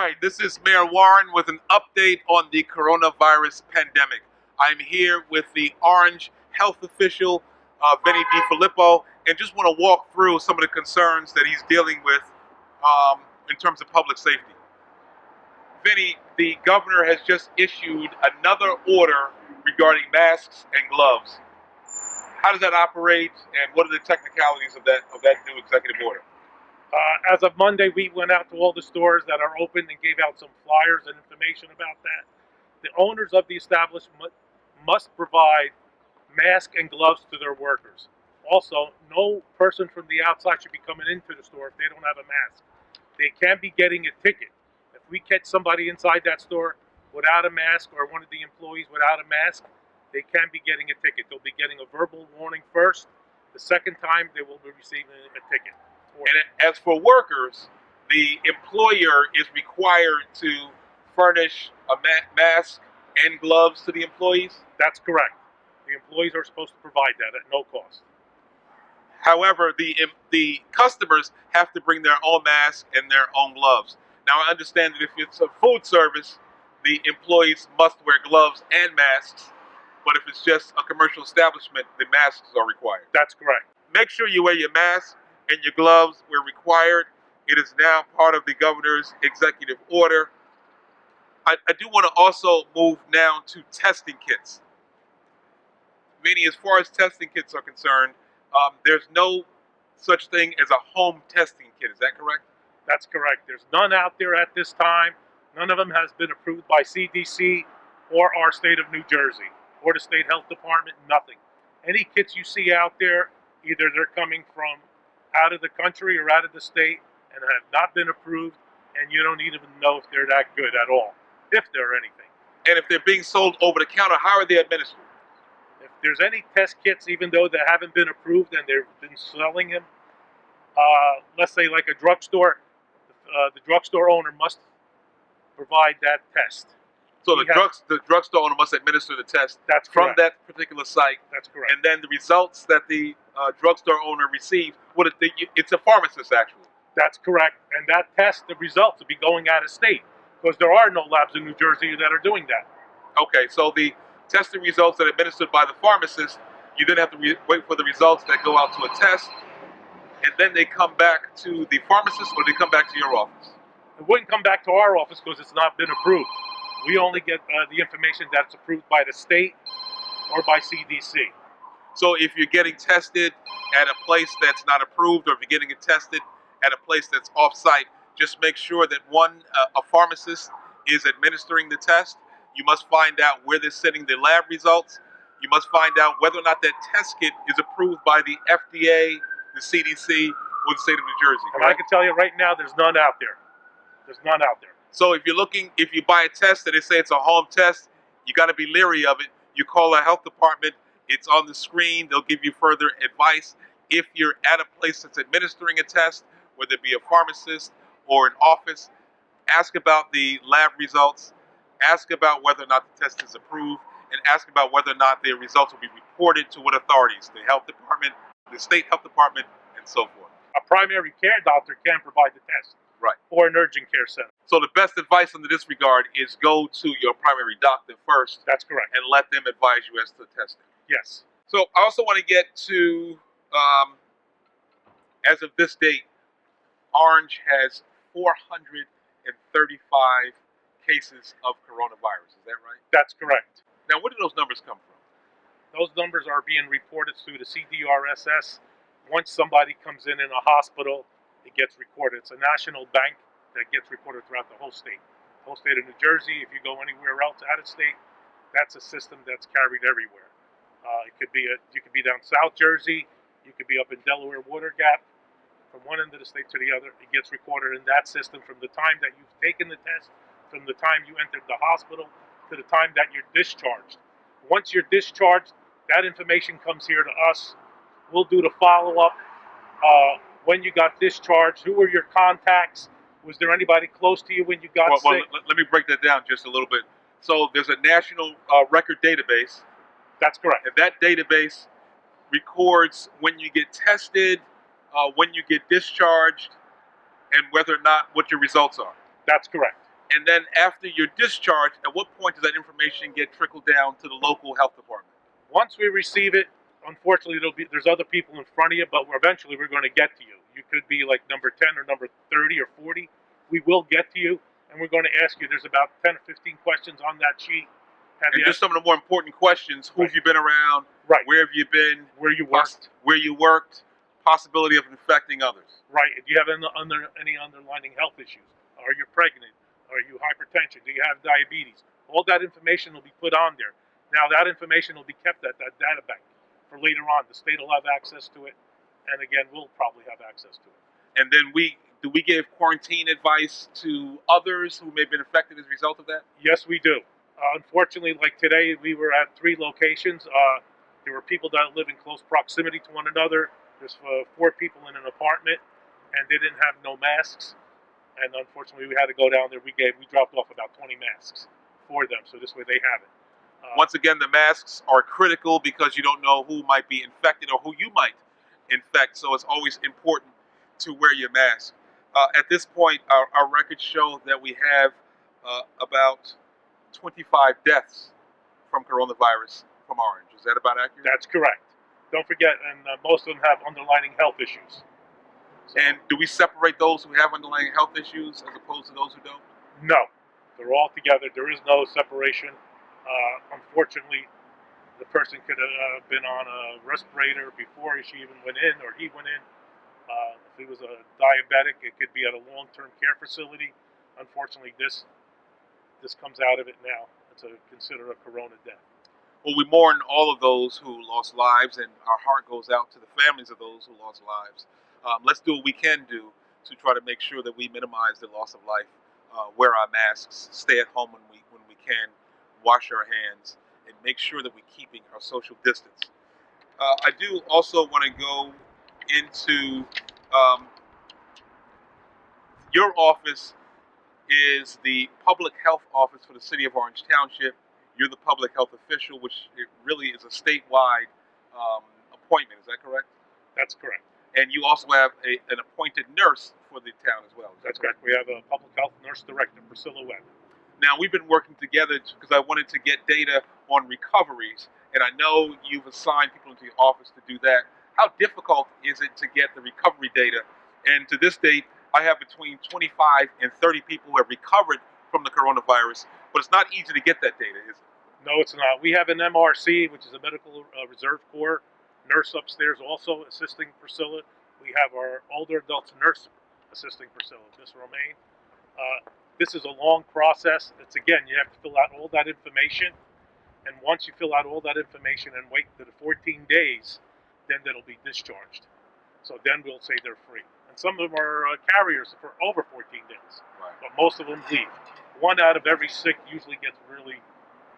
right, this is Mayor Warren with an update on the coronavirus pandemic. I'm here with the Orange health official, Vinny DiFilippo, and just want to walk through some of the concerns that he's dealing with in terms of public safety. Vinny, the governor has just issued another order regarding masks and gloves. How does that operate, and what are the technicalities of that new executive order? As of Monday, we went out to all the stores that are open and gave out some flyers and information about that. The owners of the establishment must provide masks and gloves to their workers. Also, no person from the outside should be coming into the store if they don't have a mask. They can be getting a ticket. If we catch somebody inside that store without a mask, or one of the employees without a mask, they can be getting a ticket. They'll be getting a verbal warning first. The second time, they will be receiving a ticket. And as for workers, the employer is required to furnish a mask and gloves to the employees? That's correct. The employees are supposed to provide that at no cost. However, the customers have to bring their own mask and their own gloves. Now, I understand that if it's a food service, the employees must wear gloves and masks, but if it's just a commercial establishment, the masks are required. That's correct. Make sure you wear your mask and your gloves where required. It is now part of the governor's executive order. I do want to also move now to testing kits. Meaning, as far as testing kits are concerned, there's no such thing as a home testing kit. Is that correct? That's correct. There's none out there at this time. None of them has been approved by CDC or our state of New Jersey or the state health department, nothing. Any kits you see out there, either they're coming from out of the country or out of the state and have not been approved, and you don't even know if they're that good at all, if they're anything. And if they're being sold over the counter, how are they administered? If there's any test kits, even though they haven't been approved and they've been selling them, let's say like a drugstore, the drugstore owner must provide that test. So the drugstore owner must administer the test from that particular site. That's correct. And then the results that the drugstore owner receives, it's a pharmacist actually. That's correct. And that test, the results will be going out of state because there are no labs in New Jersey that are doing that. Okay, so the testing results that are administered by the pharmacist, you then have to wait for the results that go out to a test, and then they come back to the pharmacist, or they come back to your office? It wouldn't come back to our office because it's not been approved. We only get the information that's approved by the state or by CDC. So if you're getting tested at a place that's not approved, or if you're getting it tested at a place that's off-site, just make sure that a pharmacist is administering the test. You must find out where they're sending the lab results. You must find out whether or not that test kit is approved by the FDA, the CDC, or the state of New Jersey. And I can tell you right now, there's none out there. There's none out there. So if you buy a test and they say it's a home test, you got to be leery of it. You call the health department. It's on the screen. They'll give you further advice. If you're at a place that's administering a test, whether it be a pharmacist or an office, ask about the lab results. Ask about whether or not the test is approved, and ask about whether or not their results will be reported to what authorities, the health department, the state health department, and so forth. A primary care doctor can provide the test. Right. Or an urgent care center. So the best advice in this regard is go to your primary doctor first. That's correct. And let them advise you as to testing. Yes. So I also want to get to, as of this date, Orange has 435 cases of coronavirus. Is that right? That's correct. Now, where do those numbers come from? Those numbers are being reported through the CDRSS. Once somebody comes in a hospital, it gets recorded. It's a national bank that gets recorded throughout the whole state. The whole state of New Jersey. If you go anywhere else out of state, that's a system that's carried everywhere. You could be down South Jersey. You could be up in Delaware Water Gap. From one end of the state to the other, it gets recorded in that system from the time that you've taken the test, from the time you entered the hospital, to the time that you're discharged. Once you're discharged, that information comes here to us. We'll do the follow-up. When you got discharged, who were your contacts? Was there anybody close to you when you got sick? Let me break that down just a little bit. So there's a national record database. That's correct. And that database records when you get tested, when you get discharged, and whether or not what your results are. That's correct. And then after you're discharged, at what point does that information get trickled down to the local health department? Once we receive it, unfortunately, there's other people in front of you, but eventually we're going to get to you. You could be like number 10 or number 30 or 40. We will get to you, and we're going to ask you. There's about 10 or 15 questions on that sheet. And just some of the more important questions: who have you been around? Right. Where have you been? Where you worked? Where you worked? Possibility of infecting others. Right. Do you have any underlying health issues? Are you pregnant? Are you hypertension? Do you have diabetes? All that information will be put on there. Now that information will be kept at that data bank for later on. The state will have access to it, and again, we'll probably have access to it. And then we give quarantine advice to others who may have been affected as a result of that? Yes, we do. Unfortunately, like today, we were at 3 locations. There were people that live in close proximity to one another. There's 4 people in an apartment, and they didn't have no masks. And unfortunately, we had to go down there. We dropped off about 20 masks for them, so this way they have it. Once again, the masks are critical because you don't know who might be infected or who you might infect. So it's always important to wear your mask. At this point, our records show that we have about 25 deaths from coronavirus from Orange. Is that about accurate? That's correct. Don't forget, and most of them have underlying health issues. So, and do we separate those who have underlying health issues as opposed to those who don't? No. They're all together. There is no separation. Unfortunately, the person could have been on a respirator before she even went in, or he went in. If he was a diabetic, it could be at a long-term care facility. Unfortunately, this comes out of it now. It's considered a corona death. Well, we mourn all of those who lost lives, and our heart goes out to the families of those who lost lives. Let's do what we can do to try to make sure that we minimize the loss of life. Wear our masks, stay at home when we can, wash our hands, and make sure that we're keeping our social distance. I do also want to go into your office is the public health office for the city of Orange Township. You're the public health official, which it really is a statewide appointment. Is that correct? That's correct. And you also have an appointed nurse for the town as well. That's correct. We have a public health nurse director, Priscilla Webb. Now, we've been working together because I wanted to get data on recoveries, and I know you've assigned people into your office to do that. How difficult is it to get the recovery data? And to this date, I have between 25 and 30 people who have recovered from the coronavirus, but it's not easy to get that data, is it? No, it's not. We have an MRC, which is a Medical Reserve Corps nurse upstairs also assisting Priscilla. We have our older adults nurse assisting Priscilla, Miss Romaine. This is a long process. It's again, you have to fill out all that information, and once you fill out all that information and wait to the 14 days, then they'll be discharged. So then we'll say they're free. And some of them are carriers for over 14 days, Right. but most of them leave. 1 out of every 6 usually gets really,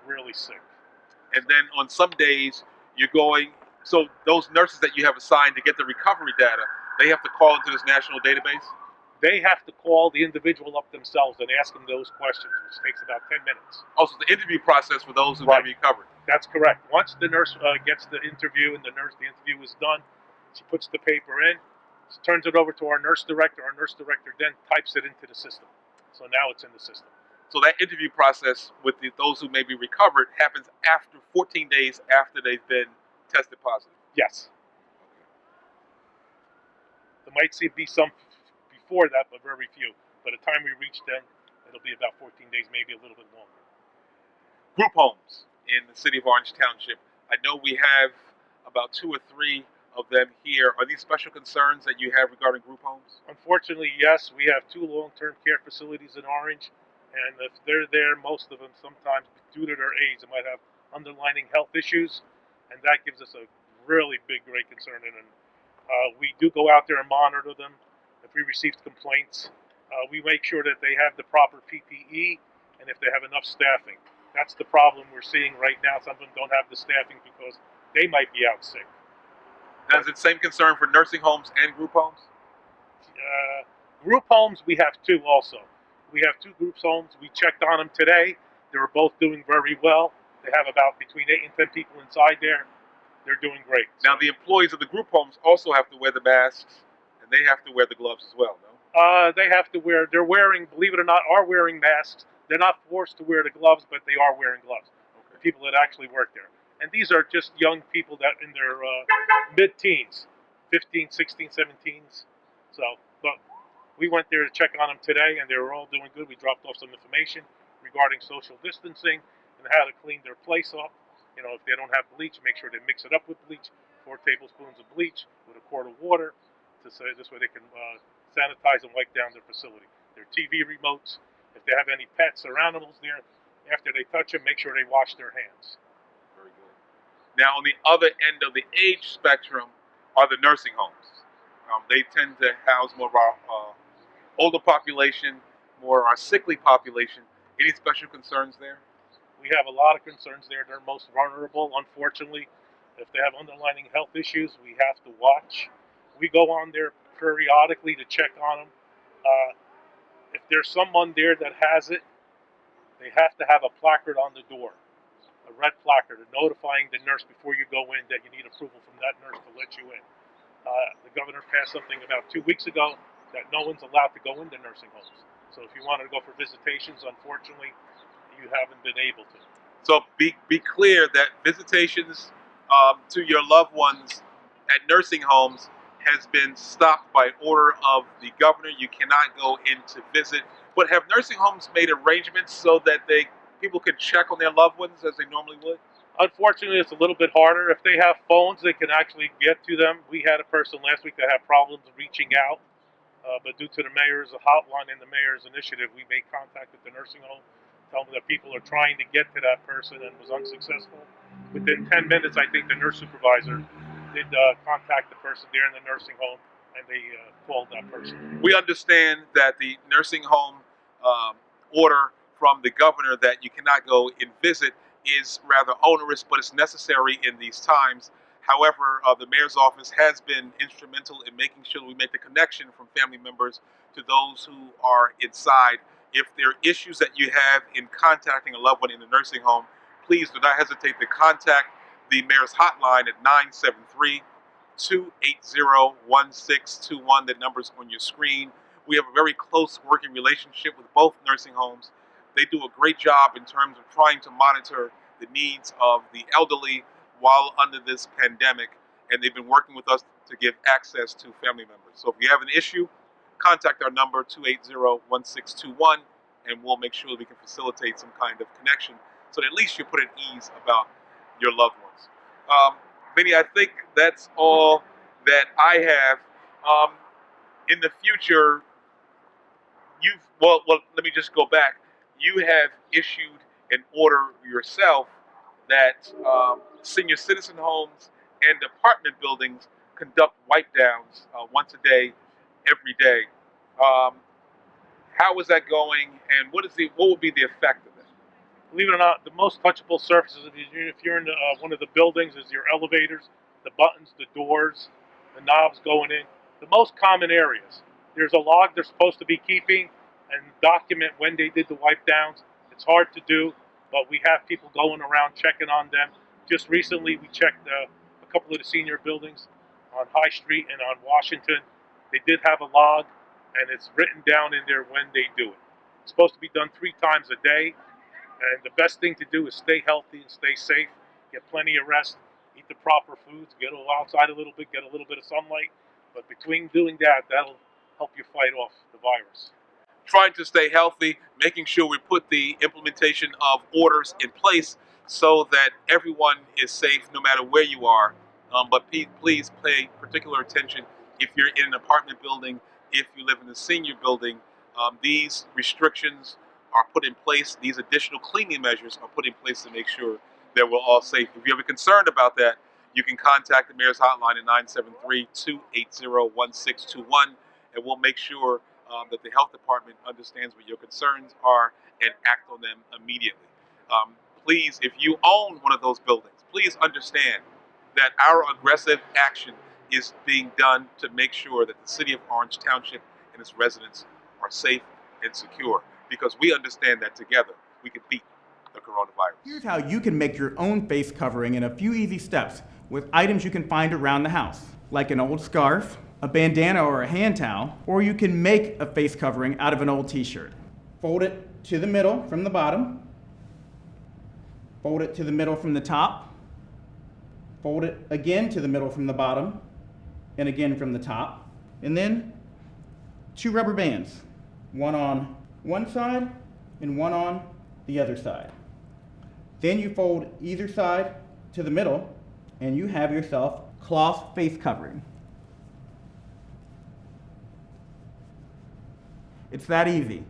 really sick. And then on some days, you're going, so those nurses that you have assigned to get the recovery data, they have to call into this national database? They have to call the individual up themselves and ask them those questions, which takes about 10 minutes. Also, the interview process for those who Right. have recovered. That's correct. Once the nurse gets the interview and the interview is done, she puts the paper in, she turns it over to our nurse director. Our nurse director then types it into the system. So now it's in the system. So that interview process with those who may be recovered happens after 14 days after they've been tested positive. Yes. There might be some before that, but very few. By the time we reach then, it'll be about 14 days, maybe a little bit longer. Group homes in the city of Orange Township. I know we have about 2 or 3 of them here. Are these special concerns that you have regarding group homes? Unfortunately, yes. We have 2 long-term care facilities in Orange, and if they're there, most of them sometimes, due to their age, they might have underlying health issues, and that gives us a really big, great concern. And we do go out there and monitor them. If we receive complaints, we make sure that they have the proper PPE and if they have enough staffing. That's the problem we're seeing right now. Some of them don't have the staffing because they might be out sick. Now, is it the same concern for nursing homes and group homes? Group homes, we have 2 also. We have 2 group homes. We checked on them today. They were both doing very well. They have about between 8 and 10 people inside there. They're doing great. Now, the employees of the group homes also have to wear the masks, and they have to wear the gloves as well, no? They have to wear. They're wearing, believe it or not, are wearing masks. They're not forced to wear the gloves, but they are wearing gloves. The people that actually work there, and these are just young people that in their mid-teens, 15, 16, 17s. So, but we went there to check on them today, and they were all doing good. We dropped off some information regarding social distancing and how to clean their place up. You know, if they don't have bleach, make sure they mix it up with bleach. 4 tablespoons of bleach with a quart of water, to say this way they can sanitize and wipe down their facility. Their TV remotes. If they have any pets or animals there, after they touch them, make sure they wash their hands. Very good. Now, on the other end of the age spectrum are the nursing homes. They tend to house more of our older population, more of our sickly population. Any special concerns there? We have a lot of concerns there. They're most vulnerable, unfortunately. If they have underlying health issues, we have to watch. We go on there periodically to check on them. If there's someone there that has it, they have to have a placard on the door, a red placard, notifying the nurse before you go in that you need approval from that nurse to let you in. The governor passed something about 2 weeks ago that no one's allowed to go into nursing homes. So if you wanted to go for visitations, unfortunately, you haven't been able to. So be clear that visitations to your loved ones at nursing homes has been stopped by order of the governor. You cannot go in to visit. But have nursing homes made arrangements so that people can check on their loved ones as they normally would? Unfortunately, it's a little bit harder. If they have phones, they can actually get to them. We had a person last week that had problems reaching out, but due to the mayor's hotline and the mayor's initiative, we made contact with the nursing home, tell them that people are trying to get to that person and was unsuccessful. Within 10 minutes, I think the nurse supervisor did contact the person there in the nursing home, and they called that person. We understand that the nursing home order from the governor that you cannot go and visit is rather onerous, but it's necessary in these times. However, the mayor's office has been instrumental in making sure we make the connection from family members to those who are inside. If there are issues that you have in contacting a loved one in the nursing home, please do not hesitate to contact the mayor's hotline at 973-280-1621. The number's on your screen. We have a very close working relationship with both nursing homes. They do a great job in terms of trying to monitor the needs of the elderly while under this pandemic, and they've been working with us to give access to family members. So if you have an issue, contact our number 280-1621, and we'll make sure we can facilitate some kind of connection so that at least you're put at ease about your loved ones. Vinny, I think that's all that I have. In the future, well, let me just go back. You have issued an order yourself that senior citizen homes and apartment buildings conduct wipe downs once a day, every day. How is that going, and what would be the effect of that? Believe it or not, the most touchable surfaces, if you're in one of the buildings, is your elevators, the buttons, the doors, the knobs going in. The most common areas. There's a log they're supposed to be keeping and document when they did the wipe downs. It's hard to do, but we have people going around checking on them. Just recently, we checked a couple of the senior buildings on High Street and on Washington. They did have a log, and it's written down in there when they do it. It's supposed to be done 3 times a day. And the best thing to do is stay healthy and stay safe, get plenty of rest, eat the proper foods, get outside a little bit, get a little bit of sunlight. But between doing that, that'll help you fight off the virus. Trying to stay healthy, making sure we put the implementation of orders in place so that everyone is safe no matter where you are. But please pay particular attention if you're in an apartment building, if you live in a senior building. These restrictions are put in place, these additional cleaning measures are put in place to make sure that we're all safe. If you have a concern about that, you can contact the mayor's hotline at 973-280-1621, and we'll make sure that the health department understands what your concerns are and act on them immediately. Please, if you own one of those buildings, please understand that our aggressive action is being done to make sure that the city of Orange Township and its residents are safe and secure, because we understand that together we can beat the coronavirus. Here's how you can make your own face covering in a few easy steps with items you can find around the house, like an old scarf, a bandana or a hand towel, or you can make a face covering out of an old t-shirt. Fold it to the middle from the bottom. Fold it to the middle from the top. Fold it again to the middle from the bottom, and again from the top. And then 2 rubber bands, one on one side and one on the other side. Then you fold either side to the middle, and you have yourself cloth face covering. It's that easy.